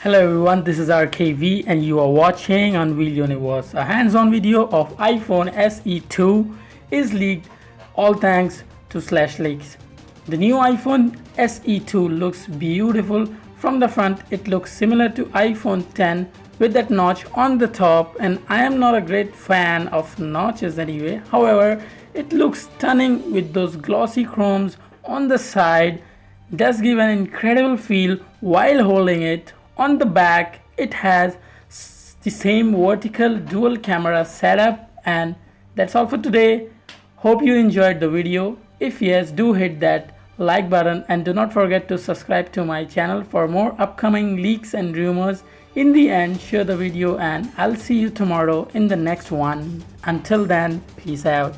Hello everyone, this is RKV and you are watching Unreal Universe. A hands-on video of iPhone SE2 is leaked, all thanks to slashleaks. The new iPhone SE2 looks beautiful. From the front, it looks similar to iPhone 10 with that notch on the top, and I am not a great fan of notches anyway. However, it looks stunning with those glossy chromes on the side. Does give an incredible feel while holding it. On the back, it has the same vertical dual camera setup, and that's all for today. Hope you enjoyed the video. If yes, do hit that like button and do not forget to subscribe to my channel for more upcoming leaks and rumors. In the end, share the video and I'll see you tomorrow in the next one. Until then, peace out.